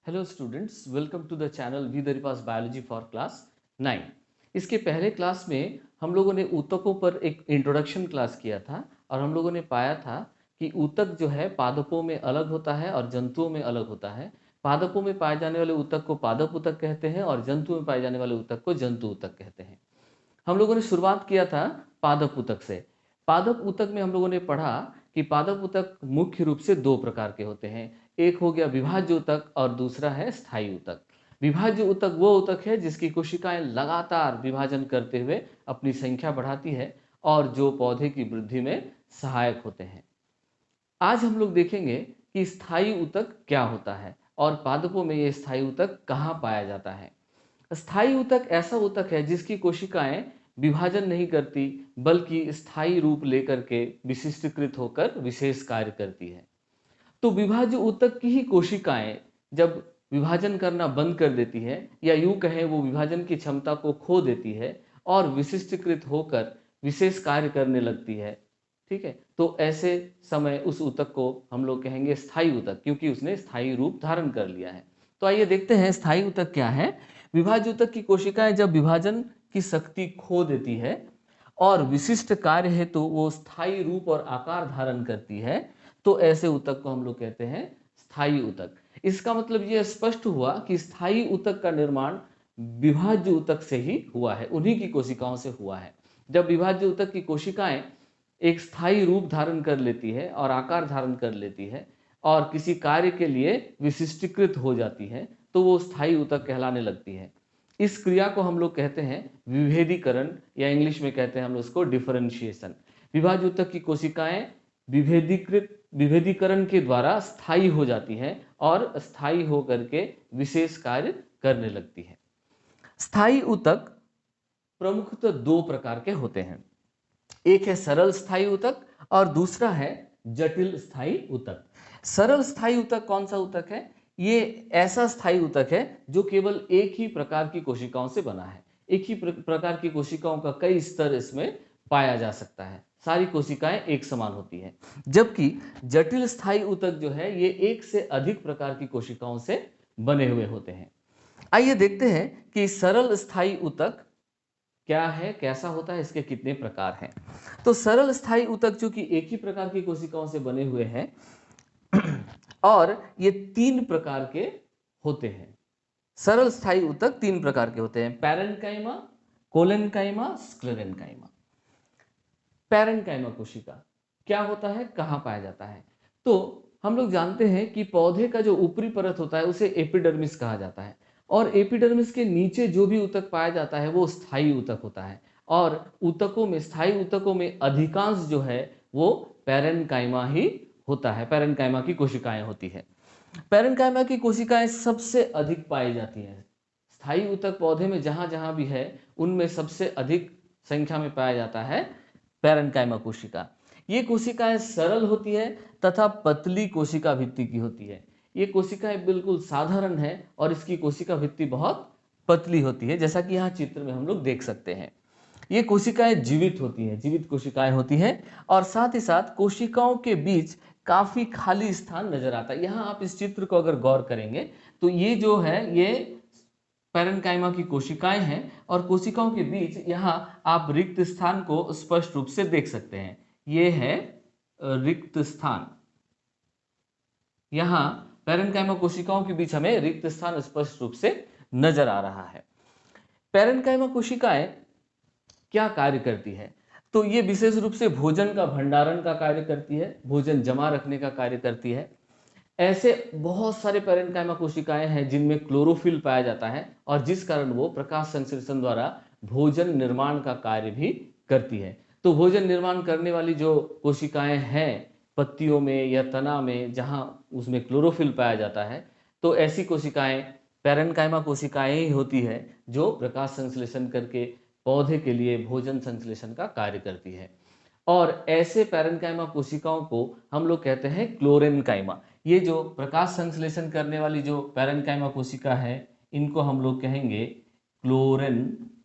Hello students, welcome to the channel V दरिपास biology for class 9। इसके पहले class में हम लोगों ने ऊतकों पर एक इंट्रोडक्शन क्लास किया था और हम लोगों ने पाया था कि ऊतक जो है पादपों में अलग होता है और जंतुओं में अलग होता है। पादपों में पाए जाने वाले ऊतक को पादप ऊतक कहते हैं और जंतुओं में पाए जाने वाले ऊतक को जंतु ऊतक कहते हैं। हम लोगों ने शुरुआत किया था पादप ऊतक से। पादप ऊतक में हम लोगों ने पढ़ा कि पादप ऊतक मुख्य रूप से दो प्रकार के होते हैं। एक हो गया विभाज्य ऊतक और दूसरा है स्थायी ऊतक। विभाज्य ऊतक वो ऊतक है जिसकी कोशिकाएं लगातार विभाजन करते हुए अपनी संख्या बढ़ाती है और जो पौधे की वृद्धि में सहायक होते हैं। आज हम लोग देखेंगे कि स्थायी ऊतक क्या होता है और पादपों में ये स्थायी ऊतक कहाँ पाया जाता है। स्थायी ऊतक ऐसा ऊतक है जिसकी कोशिकाएं विभाजन नहीं करती बल्कि स्थायी रूप लेकर के विशिष्टीकृत होकर विशेष कार्य करती है। तो विभाज्य ऊतक की ही कोशिकाएं जब विभाजन करना बंद कर देती है या यूं कहें वो विभाजन की क्षमता को खो देती है और विशिष्टीकृत होकर विशेष कार्य करने लगती है, ठीक है, तो ऐसे समय उस ऊतक को हम लोग कहेंगे स्थायी ऊतक, क्योंकि उसने स्थायी रूप धारण कर लिया है। तो आइए देखते हैं स्थायी ऊतक क्या है। विभाज्य ऊतक की कोशिकाएं जब विभाजन की शक्ति खो देती है और विशिष्ट कार्य हेतु तो वो स्थायी रूप और आकार धारण करती है, तो ऐसे ऊतक को हम लोग कहते हैं स्थायी ऊतक। इसका मतलब ये स्पष्ट हुआ कि स्थायी ऊतक का निर्माण विभाज्य ऊतक से ही हुआ है, उन्हीं की कोशिकाओं से हुआ है। जब विभाज्य ऊतक की कोशिकाएं एक स्थायी रूप धारण कर लेती है और आकार धारण कर लेती है और किसी कार्य के लिए विशिष्टीकृत हो जाती है, तो वो स्थायी ऊतक कहलाने लगती है। इस क्रिया को हम लोग कहते हैं विभेदीकरण, या इंग्लिश में कहते हैं हम लोग उसको डिफरेंशिएशन। विभाज्य ऊतक की कोशिकाएं विभेदीकरण के द्वारा स्थायी हो जाती हैं और स्थायी होकर के विशेष कार्य करने लगती है। स्थायी ऊतक प्रमुखतः दो प्रकार के होते हैं। एक है सरल स्थायी ऊतक और दूसरा है जटिल स्थायी ऊतक। सरल स्थायी ऊतक कौन सा ऊतक है? ये ऐसा स्थायी ऊतक है जो केवल एक ही प्रकार की कोशिकाओं से बना है। एक ही प्रकार की कोशिकाओं का कई स्तर इसमें पाया जा सकता है, सारी कोशिकाएं एक समान होती हैं। जबकि जटिल स्थायी ऊतक जो है ये एक से अधिक प्रकार की कोशिकाओं से बने हुए होते हैं। आइए देखते हैं कि सरल स्थायी ऊतक क्या है, कैसा होता है, इसके कितने प्रकार हैं। तो सरल स्थायी ऊतक जो कि एक ही प्रकार की कोशिकाओं से बने हुए हैं और ये तीन प्रकार के होते हैं। सरल स्थायी ऊतक तीन प्रकार के होते हैं: पैरेन्काइमा, कोलेन्काइमा, स्क्लेरेन्काइमा। पैरेन्काइमा कोशिका क्या होता है, कहाँ पाया जाता है? तो हम लोग जानते हैं कि पौधे का जो ऊपरी परत होता है उसे एपिडर्मिस कहा जाता है और एपिडर्मिस के नीचे जो भी ऊतक पाया जाता है वो स्थायी ऊतक होता है। और ऊतकों में, स्थायी ऊतकों में अधिकांश जो है वो पैरेन्काइमा ही होता है, पैरेन्काइमा की कोशिकाएं होती है। पैरेन्काइमा की कोशिकाएं सबसे अधिक पाई जाती हैं। स्थायी ऊतक पौधे में जहां जहां भी है उनमें सबसे अधिक संख्या में पाया जाता है पैरेन्काइमा कोशिका। ये कोशिकाएं सरल होती है तथा पतली कोशिका भित्ति की होती है। ये कोशिकाएं बिल्कुल साधारण है और इसकी कोशिका भित्ति बहुत पतली होती है, जैसा कि यहाँ चित्र में हम लोग देख सकते हैं। ये कोशिकाएं जीवित होती हैं, जीवित कोशिकाएं होती हैं और साथ ही साथ कोशिकाओं के बीच काफी खाली स्थान नजर आता है। यहाँ आप इस चित्र को अगर गौर करेंगे तो ये जो है ये पैरेन्काइमा की कोशिकाएं हैं और कोशिकाओं के बीच यहाँ आप रिक्त स्थान को स्पष्ट रूप से देख सकते हैं। ये है रिक्त स्थान। यहाँ पैरेन्काइमा कोशिकाओं के बीच हमें रिक्त स्थान स्पष्ट रूप से नजर आ रहा है। पैरेन्काइमा कोशिकाएं क्या कार्य करती है? तो ये विशेष रूप से भोजन का भंडारण का कार्य करती है, भोजन जमा रखने का कार्य करती है। ऐसे बहुत सारे पैरेन्काइमा कोशिकाएं हैं जिनमें क्लोरोफिल पाया जाता है और जिस कारण वो प्रकाश संश्लेषण द्वारा भोजन निर्माण का कार्य भी करती है। तो भोजन निर्माण करने वाली जो कोशिकाएं हैं पत्तियों में या तना में जहां उसमें क्लोरोफिल पाया जाता है, तो ऐसी कोशिकाएं पैरेन्काइमा कोशिकाएं ही होती है जो प्रकाश संश्लेषण करके पौधे के लिए भोजन संश्लेषण का कार्य करती है। और ऐसे पैरेन्काइमा कोशिकाओं को हम लोग कहते हैं क्लोरेन्काइमा। ये जो प्रकाश संश्लेषण करने वाली जो पैरेन्काइमा कोशिका है इनको हम लोग कहेंगे क्लोरेन्काइमा।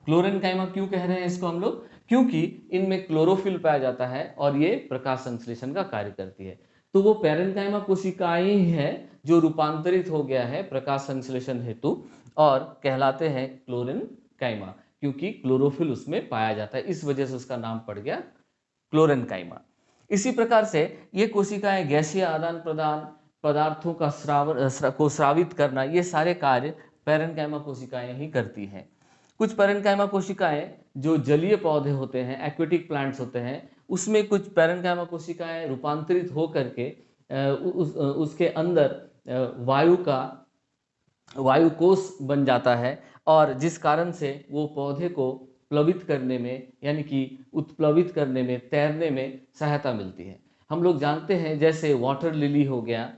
क्लोरेन्काइमा क्यों कह रहे हैं इसको हम लोग? क्योंकि इनमें क्लोरोफिल पाया जाता है और ये प्रकाश संश्लेषण का कार्य करती है। तो वो पैरेन्काइमा कोशिकाएं ही हैं जो रूपांतरित हो गया है प्रकाश संश्लेषण हेतु और कहलाते हैं क्लोरेनकाइमा, क्योंकि क्लोरोफिल उसमें पाया जाता है, इस वजह से उसका नाम पड़ गया क्लोरेनकाइमा। इसी प्रकार से ये कोशिकाएं गैसीय आदान प्रदान, पदार्थों का स्रावित करना, ये सारे कार्य पैरेन्काइमा कोशिकाएं ही करती हैं। कुछ पैरेन्काइमा कोशिकाएं जो जलीय पौधे होते हैं, एक्वेटिक प्लांट्स होते हैं, उसमें कुछ पैरेन्काइमा कोशिकाएं रूपांतरित हो करके उसके अंदर वायु कोष बन जाता है और जिस कारण से वो पौधे को प्लवित करने में, यानी कि उत्प्लवित करने में, तैरने में सहायता मिलती है। हम लोग जानते हैं जैसे वाटर लिली हो गया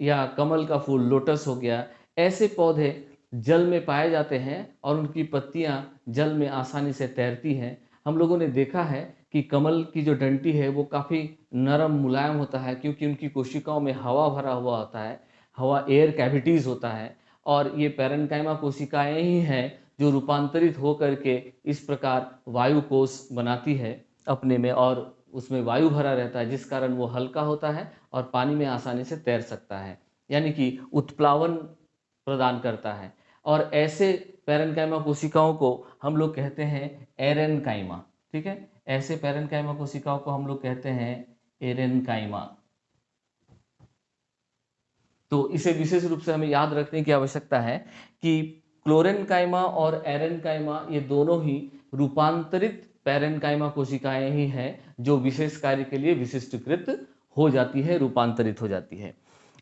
या कमल का फूल लोटस हो गया, ऐसे पौधे जल में पाए जाते हैं और उनकी पत्तियां जल में आसानी से तैरती हैं। हम लोगों ने देखा है कि कमल की जो डंटी है वो काफ़ी नरम मुलायम होता है, क्योंकि उनकी कोशिकाओं में हवा भरा हुआ होता है, हवा एयर कैविटीज होता है, और ये पैरेन्काइमा कोशिकाएं ही हैं जो रूपांतरित हो करके इस प्रकार वायु कोष बनाती है अपने में, और उसमें वायु भरा रहता है, जिस कारण वो हल्का होता है और पानी में आसानी से तैर सकता है, यानी कि उत्प्लावन प्रदान करता है। और ऐसे पैरेन्काइमा कोशिकाओं को हम लोग कहते हैं एरेन्काइमा। ठीक है, ऐसे पैरेन्काइमा कोशिकाओं को हम लोग कहते हैं एरेन्काइमा। तो इसे विशेष रूप से हमें याद रखने की आवश्यकता है कि क्लोरेन्काइमा और एरेन्काइमा ये दोनों ही रूपांतरित पैरेन्काइमा कोशिकाएं ही हैं जो विशेष कार्य के लिए विशिष्टकृत हो जाती है, रूपांतरित हो जाती है।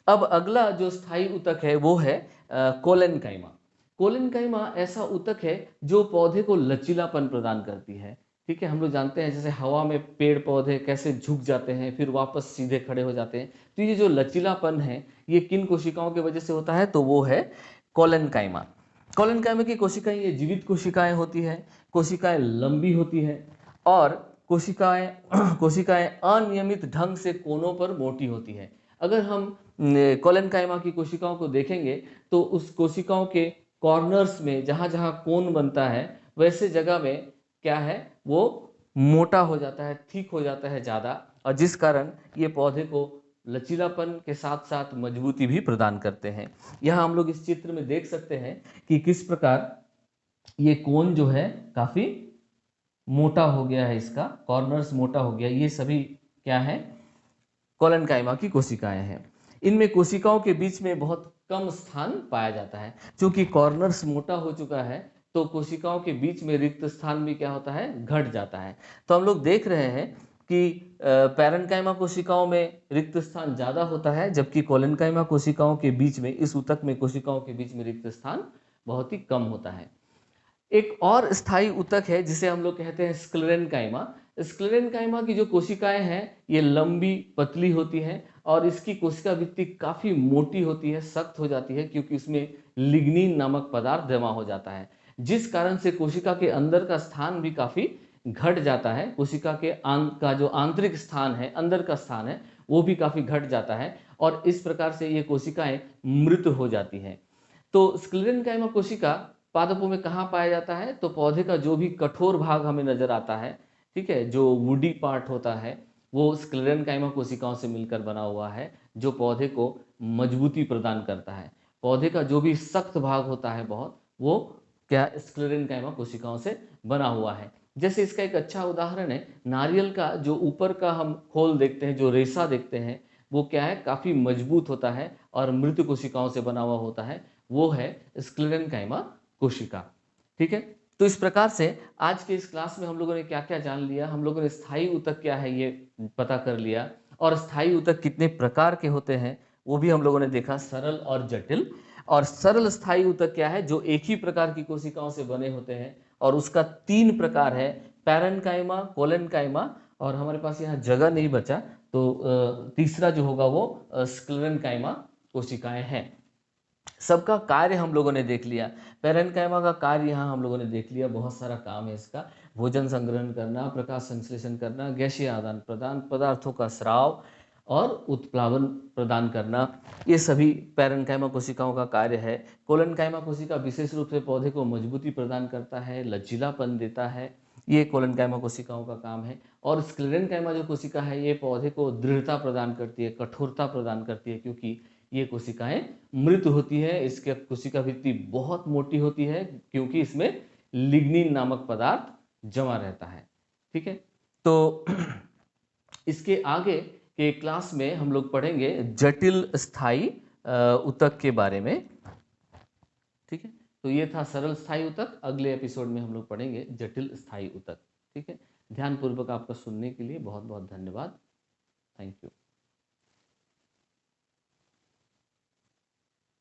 अब अगला जो स्थायी ऊतक है वो है कोलेनकाइमा। कोलेनकाइमा ऐसा ऊतक है जो पौधे को लचीलापन प्रदान करती है। ठीक है, हम लोग जानते हैं जैसे हवा में पेड़ पौधे कैसे झुक जाते हैं फिर वापस सीधे खड़े हो जाते हैं, तो ये जो लचीलापन है ये किन कोशिकाओं की वजह से होता है, तो वो है कोलेनकाइमा। कोलेनकाइमा की कोशिकाएं ये जीवित कोशिकाएं होती है, कोशिकाएं लंबी होती है और कोशिकाएं अनियमित ढंग से कोनों पर मोटी होती है। अगर हम कोलेनकाइमा की कोशिकाओं को देखेंगे तो उस कोशिकाओं के कॉर्नर्स में जहां जहां कोन बनता है वैसे जगह में क्या है, वो मोटा हो जाता है, ठीक हो जाता है ज़्यादा, और जिस कारण ये पौधे को लचीलापन के साथ साथ मजबूती भी प्रदान करते हैं। यहाँ हम लोग इस चित्र में देख सकते हैं कि किस प्रकार ये कोन जो है काफ़ी मोटा हो गया है, इसका कॉर्नर्स मोटा हो गया। ये सभी क्या है, कोलेनकाइमा की कोशिकाएं हैं। इनमें कोशिकाओं के बीच में बहुत कम स्थान पाया जाता है, क्योंकि कॉर्नर्स मोटा हो चुका है तो कोशिकाओं के बीच में रिक्त स्थान भी क्या होता है, घट जाता है। तो हम लोग देख रहे हैं कि पैरेन्काइमा कोशिकाओं में रिक्त स्थान ज़्यादा होता है, जबकि कोलेनकाइमा कोशिकाओं के बीच में, इस ऊतक में कोशिकाओं के बीच में रिक्त स्थान बहुत ही कम होता है। एक और स्थायी ऊतक है जिसे हम लोग कहते हैं स्क्लेरेनकाइमा। स्क्लेरेनकाइमा की जो कोशिकाएं हैं ये लंबी पतली होती हैं और इसकी कोशिका भित्ति काफ़ी मोटी होती है, सख्त हो जाती है, क्योंकि इसमें लिग्निन नामक पदार्थ जमा हो जाता है, जिस कारण से कोशिका के अंदर का स्थान भी काफ़ी घट जाता है। कोशिका के का जो आंतरिक स्थान है, अंदर का स्थान है, वो भी काफ़ी घट जाता है और इस प्रकार से ये कोशिकाएं मृत हो जाती हैं। तो स्क्लेरेनकाइमा कोशिका पादपों में कहाँ पाया जाता है, तो पौधे का जो भी कठोर भाग हमें नजर आता है, ठीक है, जो वुडी पार्ट होता है, वो स्क्लेरेनकाइमा कोशिकाओं से मिलकर बना हुआ है, जो पौधे को मजबूती प्रदान करता है। पौधे का जो भी सख्त भाग होता है बहुत, वो क्या स्क्लेरेनकाइमा कोशिकाओं से बना हुआ है। जैसे इसका एक अच्छा उदाहरण है नारियल का, जो ऊपर का हम खोल देखते हैं, जो रेशा देखते हैं, वो क्या है, काफ़ी मजबूत होता है और मृत कोशिकाओं से बना हुआ होता है, वो है स्क्लेरेनकाइमा कोशिका। ठीक है, तो इस प्रकार से आज के इस क्लास में हम लोगों ने क्या क्या जान लिया। हम लोगों ने स्थायी ऊतक क्या है ये पता कर लिया, और स्थायी ऊतक कितने प्रकार के होते हैं वो भी हम लोगों ने देखा, सरल और जटिल। और सरल स्थायी ऊतक क्या है, जो एक ही प्रकार की कोशिकाओं से बने होते हैं, और उसका 3 प्रकार है, पैरेन्काइमा, कोलेनकाइमा, और हमारे पास यहाँ जगह नहीं बचा तो तीसरा जो होगा वो स्क्लेरेनकाइमा कोशिकाएं हैं। सबका कार्य हम लोगों ने देख लिया। पैरेन्काइमा का कार्य यहाँ हम लोगों ने देख लिया, बहुत सारा काम है इसका, भोजन संग्रहण करना, प्रकाश संश्लेषण करना, गैसीय आदान प्रदान, पदार्थों का स्राव और उत्प्लावन प्रदान करना, ये सभी पैरेन्काइमा कोशिकाओं का कार्य है। कोलेनकाइमा कोशिका विशेष रूप से पौधे को मजबूती प्रदान करता है, लचीलापन देता है, ये कोलेनकाइमा कोशिकाओं का काम है। और स्क्लेरेनकाइमा जो कोशिका है ये पौधे को दृढ़ता प्रदान करती है, कठोरता प्रदान करती है, क्योंकि ये कोशिकाएं मृत होती है। इसके कोशिका भित्ति बहुत मोटी होती है क्योंकि इसमें लिग्निन नामक पदार्थ जमा रहता है। ठीक है, तो इसके आगे के क्लास में हम लोग पढ़ेंगे जटिल स्थायी ऊतक के बारे में। ठीक है, तो ये था सरल स्थायी ऊतक। अगले एपिसोड में हम लोग पढ़ेंगे जटिल स्थायी ऊतक। ठीक है, ध्यानपूर्वक आपका सुनने के लिए बहुत बहुत धन्यवाद। Thank you.